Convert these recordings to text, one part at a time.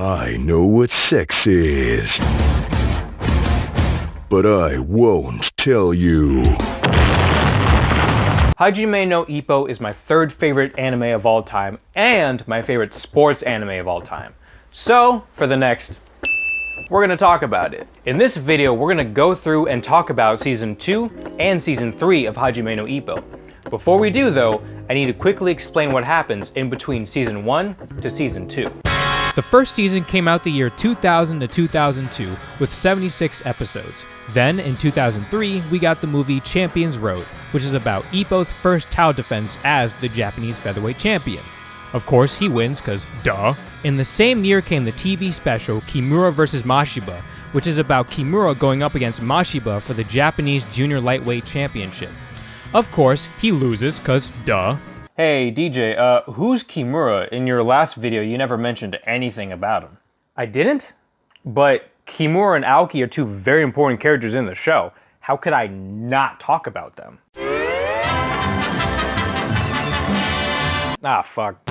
I know what sex is, but I won't tell you. Hajime no Ippo is my third favorite anime of all time and my favorite sports anime of all time. So, for the next, we're gonna talk about it. In this video, we're gonna go through and talk about Season 2 and Season 3 of Hajime no Ippo. Before we do though, I need to quickly explain what happens in between Season 1 to Season 2. The first season came out the year 2000 to 2002 with 76 episodes. Then, in 2003, we got the movie Champion's Road, which is about Ippo's first title defense as the Japanese featherweight champion. Of course, he wins, cause duh. In the same year came the TV special Kimura vs. Mashiba, which is about Kimura going up against Mashiba for the Japanese Junior Lightweight Championship. Of course, he loses, cause duh. Hey DJ, who's Kimura? In your last video, you never mentioned anything about him. I didn't? But Kimura and Aoki are two very important characters in the show. How could I not talk about them? Ah, fuck.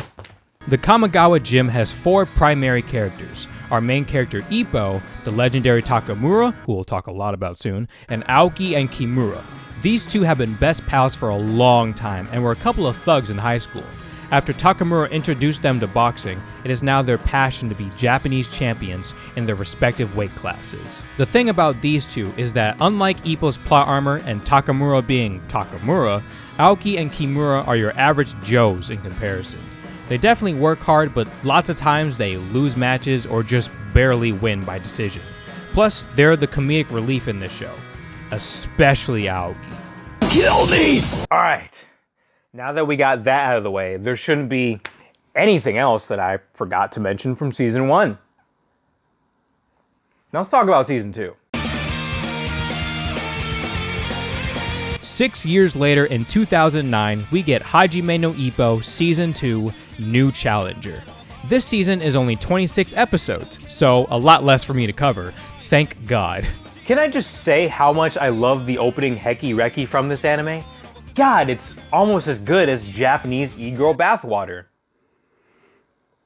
The Kamigawa Gym has four primary characters. Our main character Ippo, the legendary Takamura, who we'll talk a lot about soon, and Aoki and Kimura. These two have been best pals for a long time and were a couple of thugs in high school. After Takamura introduced them to boxing, it is now their passion to be Japanese champions in their respective weight classes. The thing about these two is that unlike Ippo's plot armor and Takamura being Takamura, Aoki and Kimura are your average Joes in comparison. They definitely work hard, but lots of times they lose matches or just barely win by decision. Plus, they're the comedic relief in this show. Especially Aoki. Kill me! Alright, now that we got that out of the way, there shouldn't be anything else that I forgot to mention from Season 1. Now let's talk about Season 2. 6 years later, in 2009, we get Hajime no Ippo Season 2, New Challenger. This season is only 26 episodes, so a lot less for me to cover, thank God. Can I just say how much I love the opening Heki Reki from this anime? God, it's almost as good as Japanese e-girl bathwater.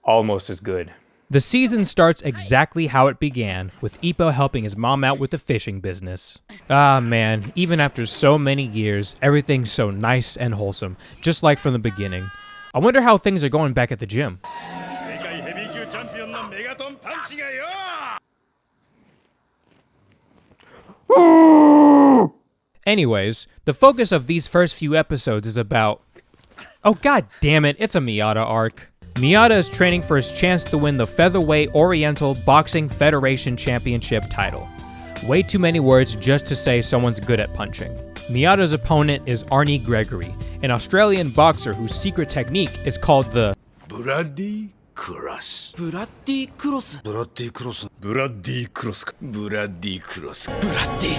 Almost as good. The season starts exactly how it began, with Ippo helping his mom out with the fishing business. Ah man, even after so many years, everything's so nice and wholesome, just like from the beginning. I wonder how things are going back at the gym. Anyways, the focus of these first few episodes is about... Oh god damn it, it's a Miyata arc. Miyata is training for his chance to win the Featherweight Oriental Boxing Federation Championship title. Way too many words just to say someone's good at punching. Miyata's opponent is Arnie Gregory, an Australian boxer whose secret technique is called the... Bloody Cross. Bloody Cross. Bloody Cross. Bloody Cross. Bloody Cross. Bloody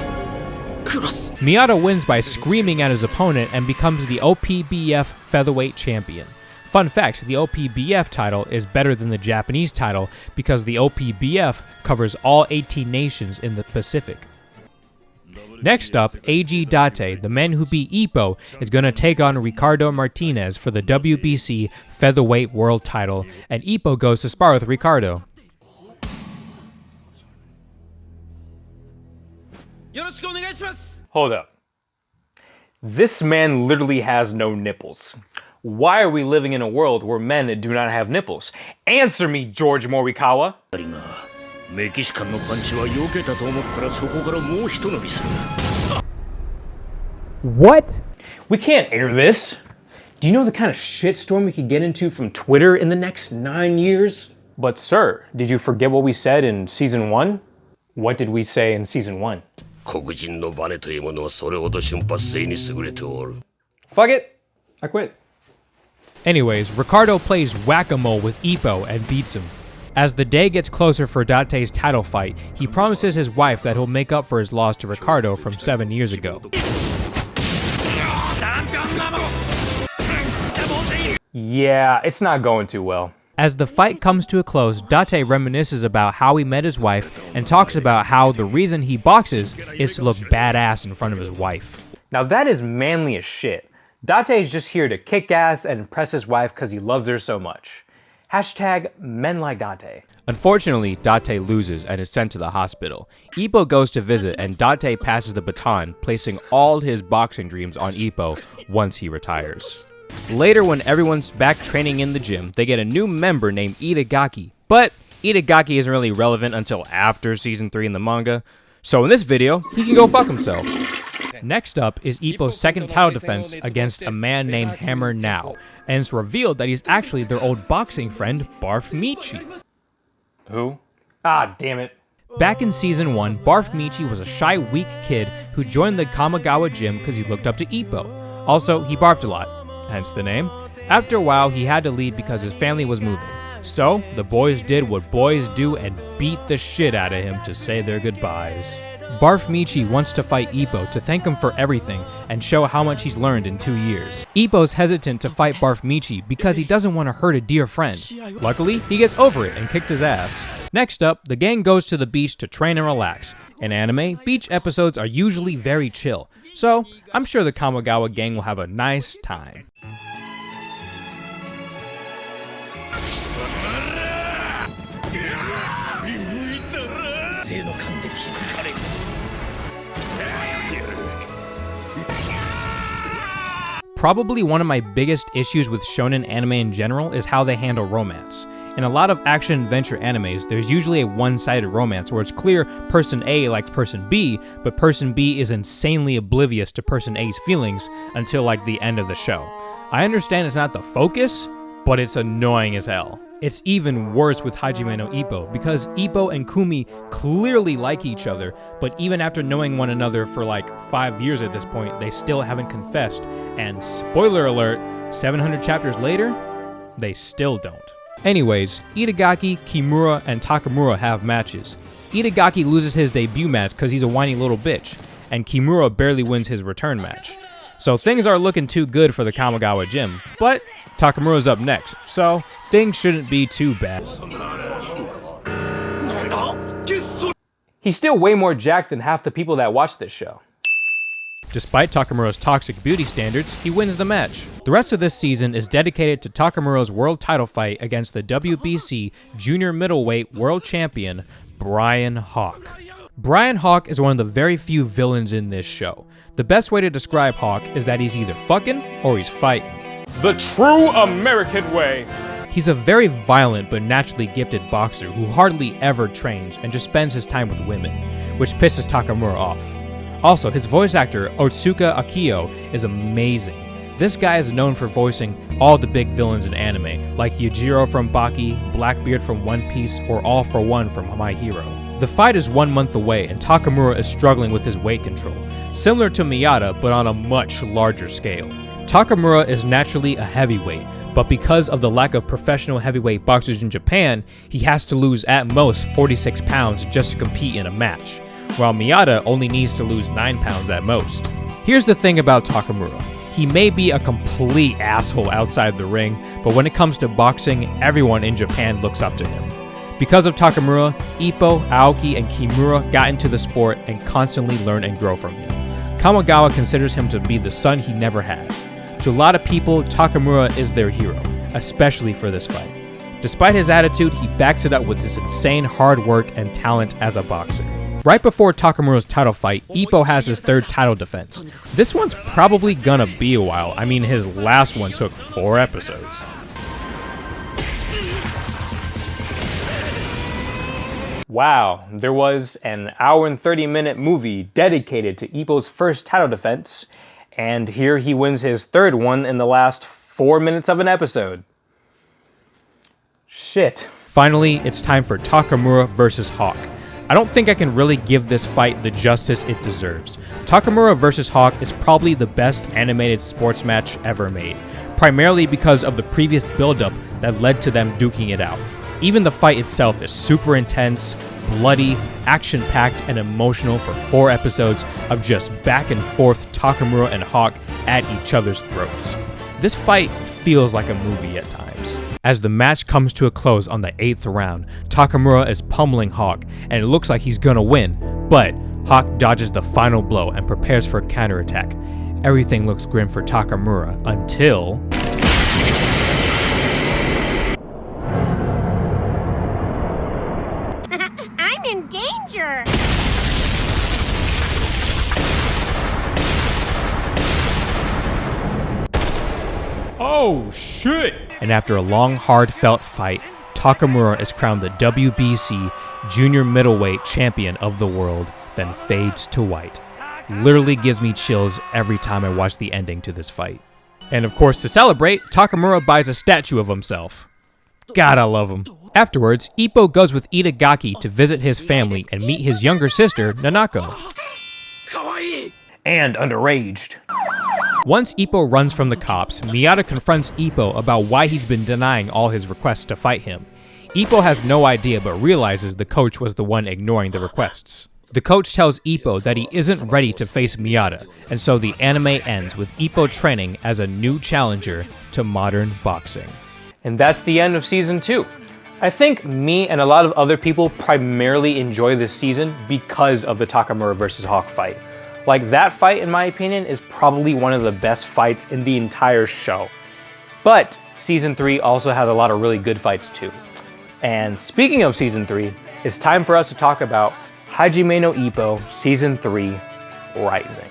Cross. Miyata wins by screaming at his opponent and becomes the OPBF Featherweight Champion. Fun fact, the OPBF title is better than the Japanese title because the OPBF covers all 18 nations in the Pacific. Next up, AG Date, the man who beat Ippo, is going to take on Ricardo Martinez for the WBC Featherweight World title, and Ippo goes to spar with Ricardo. Hold up. This man literally has no nipples. Why are we living in a world where men do not have nipples? Answer me, George Morikawa! What? We can't air this! Do you know the kind of shitstorm we could get into from Twitter in the next 9 years? But sir, did you forget what we said in Season 1? What did we say in Season 1? Fuck it! I quit. Anyways, Ricardo plays whack-a-mole with Ippo and beats him. As the day gets closer for Date's title fight, he promises his wife that he'll make up for his loss to Ricardo from 7 years ago. Yeah, it's not going too well. As the fight comes to a close, Date reminisces about how he met his wife and talks about how the reason he boxes is to look badass in front of his wife. Now that is manly as shit. Date is just here to kick ass and impress his wife because he loves her so much. Men like Date. Unfortunately, Date loses and is sent to the hospital. Ippo goes to visit and Date passes the baton, placing all his boxing dreams on Ippo once he retires. Later, when everyone's back training in the gym, they get a new member named Itagaki. But Itagaki isn't really relevant until after season 3 in the manga, so in this video, he can go fuck himself. Next up is Ippo's second title defense against a man named Hammer Now, and it's revealed that he's actually their old boxing friend, Barf Michi. Who? Ah, damn it. Back in season 1, Barf Michi was a shy, weak kid who joined the Kamigawa gym because he looked up to Ippo. Also, he barfed a lot, hence the name. After a while, he had to leave because his family was moving. So, the boys did what boys do and beat the shit out of him to say their goodbyes. Barf Michi wants to fight Ippo to thank him for everything and show how much he's learned in 2 years. Ippo's hesitant to fight Barf Michi because he doesn't want to hurt a dear friend. Luckily, he gets over it and kicks his ass. Next up, the gang goes to the beach to train and relax. In anime, beach episodes are usually very chill, so I'm sure the Kamigawa gang will have a nice time. Probably one of my biggest issues with shonen anime in general is how they handle romance. In a lot of action-adventure animes, there's usually a one-sided romance where it's clear person A likes person B, but person B is insanely oblivious to person A's feelings until like the end of the show. I understand it's not the focus, but it's annoying as hell. It's even worse with Hajime no Ippo, because Ippo and Kumi clearly like each other, but even after knowing one another for like 5 years at this point, they still haven't confessed, and spoiler alert, 700 chapters later, they still don't. Anyways, Itagaki, Kimura, and Takamura have matches. Itagaki loses his debut match because he's a whiny little bitch, and Kimura barely wins his return match. So things are looking too good for the Kamigawa gym, but Takamura's up next, so things shouldn't be too bad. He's still way more jacked than half the people that watch this show. Despite Takamura's toxic beauty standards, he wins the match. The rest of this season is dedicated to Takamura's world title fight against the WBC Junior Middleweight World Champion, Brian Hawk. Brian Hawk is one of the very few villains in this show. The best way to describe Hawk is that he's either fucking or he's fighting. The true American way. He's a very violent but naturally gifted boxer who hardly ever trains and just spends his time with women, which pisses Takamura off. Also, his voice actor, Otsuka Akio, is amazing. This guy is known for voicing all the big villains in anime, like Yujiro from Baki, Blackbeard from One Piece, or All for One from My Hero. The fight is 1 month away and Takamura is struggling with his weight control, similar to Miyata but on a much larger scale. Takamura is naturally a heavyweight, but because of the lack of professional heavyweight boxers in Japan, he has to lose at most 46 pounds just to compete in a match, while Miyata only needs to lose 9 pounds at most. Here's the thing about Takamura. He may be a complete asshole outside the ring, but when it comes to boxing, everyone in Japan looks up to him. Because of Takamura, Ippo, Aoki, and Kimura got into the sport and constantly learn and grow from him. Kamigawa considers him to be the son he never had. To a lot of people, Takamura is their hero, especially for this fight. Despite his attitude, he backs it up with his insane hard work and talent as a boxer. Right before Takamura's title fight, Ippo has his third title defense. This one's probably gonna be a while. I mean, his last one took 4 episodes. Wow, there was an hour and 30-minute movie dedicated to Ippo's first title defense, and here he wins his third one in the last 4 minutes of an episode. Shit. Finally, it's time for Takamura versus Hawk. I don't think I can really give this fight the justice it deserves. Takamura versus Hawk is probably the best animated sports match ever made, primarily because of the previous build-up that led to them duking it out. Even the fight itself is super intense, bloody, action-packed, and emotional for 4 episodes of just back and forth Takamura and Hawk at each other's throats. This fight feels like a movie at times. As the match comes to a close on the 8th round, Takamura is pummeling Hawk, and it looks like he's gonna win, but Hawk dodges the final blow and prepares for a counterattack. Everything looks grim for Takamura until... in danger! Oh shit! And after a long, hard-felt fight, Takamura is crowned the WBC Junior Middleweight Champion of the world, then fades to white. Literally gives me chills every time I watch the ending to this fight. And of course, to celebrate, Takamura buys a statue of himself. God, I love him. Afterwards, Ippo goes with Itagaki to visit his family and meet his younger sister, Nanako. And underaged. Once Ippo runs from the cops, Miyata confronts Ippo about why he's been denying all his requests to fight him. Ippo has no idea but realizes the coach was the one ignoring the requests. The coach tells Ippo that he isn't ready to face Miyata, and so the anime ends with Ippo training as a new challenger to modern boxing. And that's the end of season 2. I think me and a lot of other people primarily enjoy this season because of the Takamura versus Hawk fight. Like, that fight, in my opinion, is probably one of the best fights in the entire show. But season 3 also has a lot of really good fights too. And speaking of season 3, it's time for us to talk about Hajime no Ippo season 3 Rising.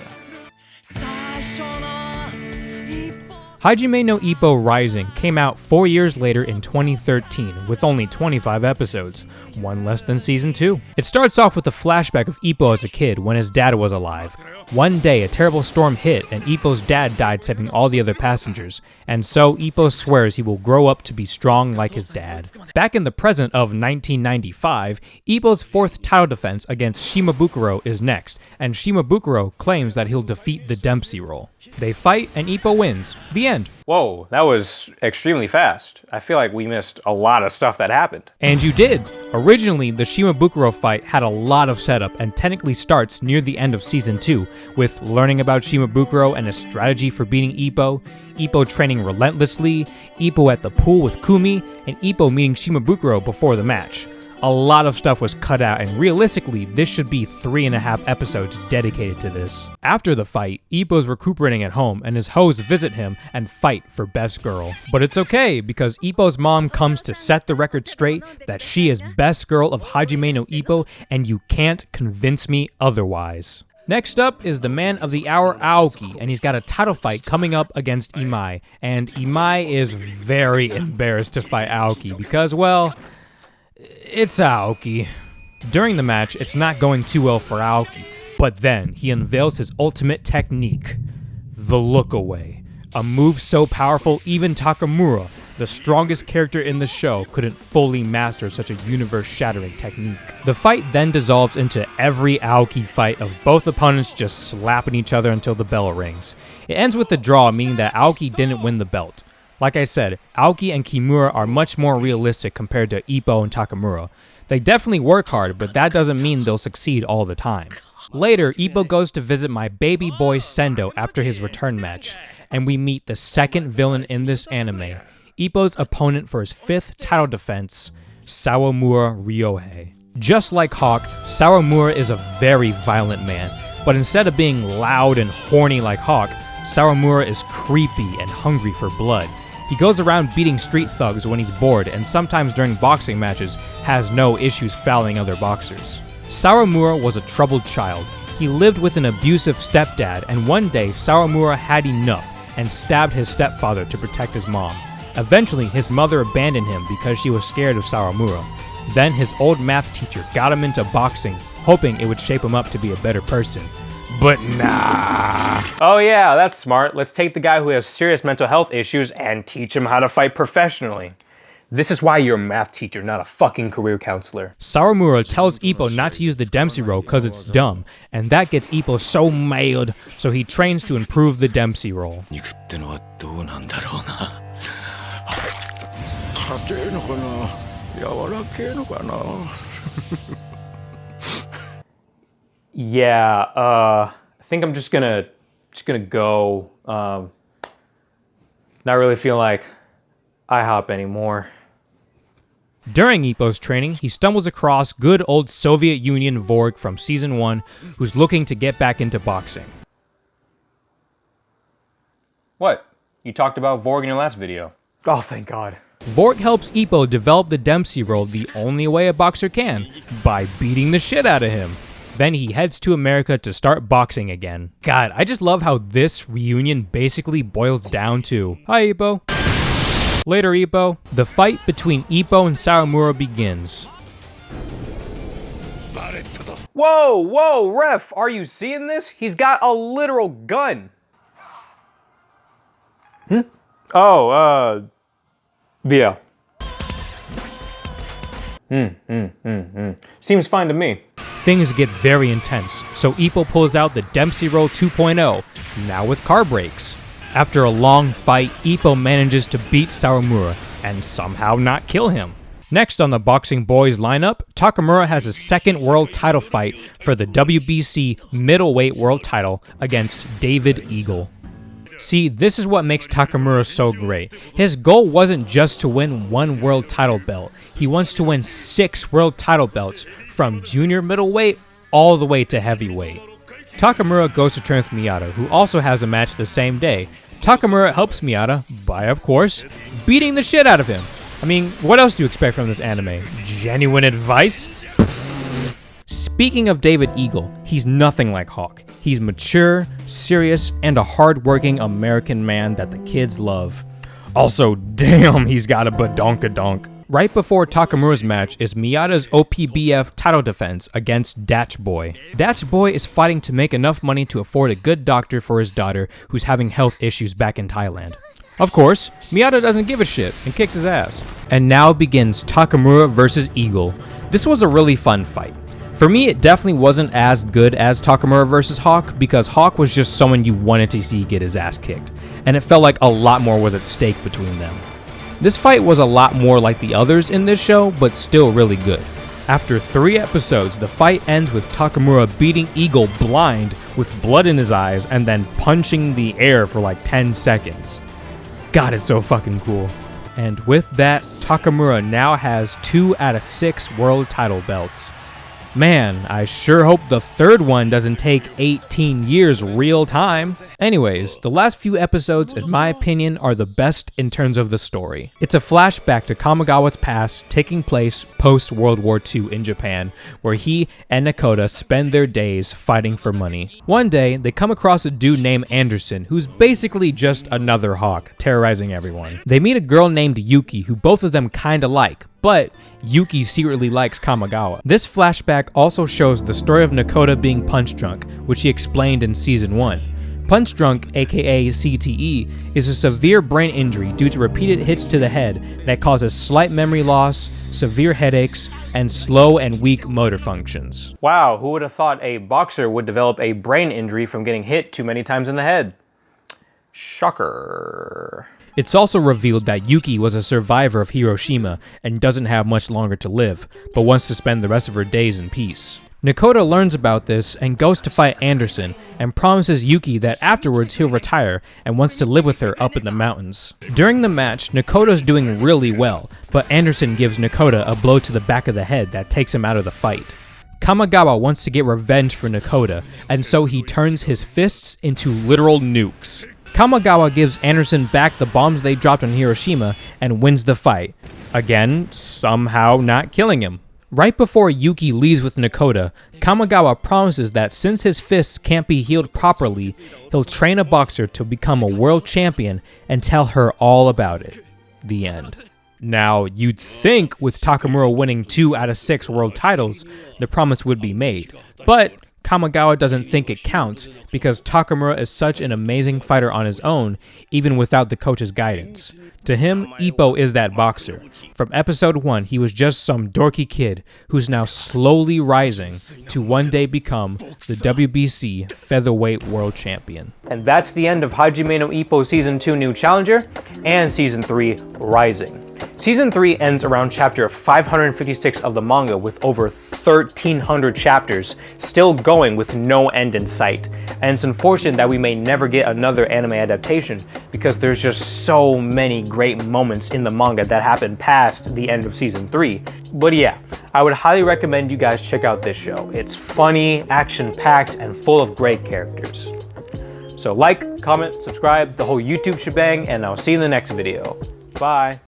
Hajime no Ippo Rising came out 4 years later in 2013 with only 25 episodes, one less than season 2. It starts off with a flashback of Ippo as a kid when his dad was alive. One day a terrible storm hit and Ippo's dad died saving all the other passengers, and so Ippo swears he will grow up to be strong like his dad. Back in the present of 1995, Ippo's fourth title defense against Shimabukuro is next, and Shimabukuro claims that he'll defeat the Dempsey role. They fight and Ippo wins. The end. Whoa, that was extremely fast. I feel like we missed a lot of stuff that happened. And you did! Originally, the Shimabukuro fight had a lot of setup and technically starts near the end of season 2, with learning about Shimabukuro and a strategy for beating Ippo, Ippo training relentlessly, Ippo at the pool with Kumi, and Ippo meeting Shimabukuro before the match. A lot of stuff was cut out, and realistically, this should be 3.5 episodes dedicated to this. After the fight, Ippo's recuperating at home, and his hoes visit him and fight for best girl. But it's okay, because Ippo's mom comes to set the record straight that she is best girl of Hajime no Ippo, and you can't convince me otherwise. Next up is the man of the hour Aoki, and he's got a title fight coming up against Imai, and Imai is very embarrassed to fight Aoki because, well, it's Aoki. During the match, it's not going too well for Aoki, but then he unveils his ultimate technique, the look away. A move so powerful even Takamura, the strongest character in the show, couldn't fully master such a universe-shattering technique. The fight then dissolves into every Aoki fight of both opponents just slapping each other until the bell rings. It ends with a draw, meaning that Aoki didn't win the belt. Like I said, Aoki and Kimura are much more realistic compared to Ippo and Takamura. They definitely work hard, but that doesn't mean they'll succeed all the time. Later, Ippo goes to visit my baby boy Sendo after his return match, and we meet the second villain in this anime, Ippo's opponent for his 5th title defense, Sawamura Ryohei. Just like Hawk, Sawamura is a very violent man, but instead of being loud and horny like Hawk, Sawamura is creepy and hungry for blood. He goes around beating street thugs when he's bored, and sometimes during boxing matches has no issues fouling other boxers. Sawamura was a troubled child. He lived with an abusive stepdad, and one day Sawamura had enough and stabbed his stepfather to protect his mom. Eventually, his mother abandoned him because she was scared of Sawamura. Then his old math teacher got him into boxing, hoping it would shape him up to be a better person. But nah. Oh yeah, that's smart. Let's take the guy who has serious mental health issues and teach him how to fight professionally. This is why you're a math teacher, not a fucking career counselor. Sawamura tells Ippo not to use the Dempsey roll because it's dumb, and that gets Ippo so mad, so he trains to improve the Dempsey roll. Yeah, I think I'm just gonna go. Not really feeling like IHOP anymore. During Ippo's training, he stumbles across good old Soviet Union Vorg from season 1, who's looking to get back into boxing. What? You talked about Vorg in your last video. Oh, thank God. Vork helps Ippo develop the Dempsey roll the only way a boxer can, by beating the shit out of him. Then he heads to America to start boxing again. God, I just love how this reunion basically boils down to, "Hi Ippo." Later Ippo. The fight between Ippo and Sawamura begins. Whoa, whoa, ref, are you seeing this? He's got a literal gun. Oh, yeah. Seems fine to me. Things get very intense, so Ippo pulls out the Dempsey Roll 2.0, now with car brakes. After a long fight, Ippo manages to beat Sawamura and somehow not kill him. Next on the Boxing Boys lineup, Takamura has his second world title fight for the WBC middleweight world title against David Eagle. See, this is what makes Takamura so great. His goal wasn't just to win one world title belt. He wants to win 6 world title belts from junior middleweight all the way to heavyweight. Takamura goes to train with Miyata, who also has a match the same day. Takamura helps Miyata by, of course, beating the shit out of him. I mean, what else do you expect from this anime? Genuine advice? Speaking of David Eagle, he's nothing like Hawk. He's mature, serious, and a hard-working American man that the kids love. Also, damn, he's got a badonkadonk. Right before Takamura's match is Miyata's OPBF title defense against Datch Boy. Datch Boy is fighting to make enough money to afford a good doctor for his daughter who's having health issues back in Thailand. Of course, Miyata doesn't give a shit and kicks his ass. And now begins Takamura versus Eagle. This was a really fun fight. For me, it definitely wasn't as good as Takamura versus Hawk because Hawk was just someone you wanted to see get his ass kicked, and it felt like a lot more was at stake between them. This fight was a lot more like the others in this show, but still really good. After 3 episodes, the fight ends with Takamura beating Eagle blind with blood in his eyes and then punching the air for like 10 seconds. God, it's so fucking cool. And with that, Takamura now has 2 out of 6 world title belts. Man, I sure hope the third one doesn't take 18 years real time. Anyways, the last few episodes, in my opinion, are the best in terms of the story. It's a flashback to Kamigawa's past taking place post-World War II in Japan, where he and Nakota spend their days fighting for money. One day, they come across a dude named Anderson, who's basically just another Hawk, terrorizing everyone. They meet a girl named Yuki, who both of them kinda like, but Yuki secretly likes Kamigawa. This flashback also shows the story of Nakota being punch drunk, which he explained in Season 1. Punch drunk, aka CTE, is a severe brain injury due to repeated hits to the head that causes slight memory loss, severe headaches, and slow and weak motor functions. Wow, who would have thought a boxer would develop a brain injury from getting hit too many times in the head? Shocker. It's also revealed that Yuki was a survivor of Hiroshima and doesn't have much longer to live, but wants to spend the rest of her days in peace. Nakota learns about this and goes to fight Anderson and promises Yuki that afterwards he'll retire and wants to live with her up in the mountains. During the match, Nakota's doing really well, but Anderson gives Nakota a blow to the back of the head that takes him out of the fight. Kamigawa wants to get revenge for Nakota, and so he turns his fists into literal nukes. Kamigawa gives Anderson back the bombs they dropped on Hiroshima and wins the fight. Again, somehow not killing him. Right before Yuki leaves with Nakota, Kamigawa promises that since his fists can't be healed properly, he'll train a boxer to become a world champion and tell her all about it. The end. Now, you'd think with Takamura winning 2 out of 6 world titles, the promise would be made, but Kamigawa doesn't think it counts because Takamura is such an amazing fighter on his own, even without the coach's guidance. To him, Ippo is that boxer. From episode 1, he was just some dorky kid who's now slowly rising to one day become the WBC featherweight world champion. And that's the end of Hajime no Ippo Season 2 New Challenger and Season 3 Rising. Season 3 ends around chapter 556 of the manga with over 1,300 chapters, still going with no end in sight. And it's unfortunate that we may never get another anime adaptation because there's just so many great moments in the manga that happen past the end of Season 3. But yeah, I would highly recommend you guys check out this show. It's funny, action-packed, and full of great characters. So like, comment, subscribe, the whole YouTube shebang, and I'll see you in the next video. Bye.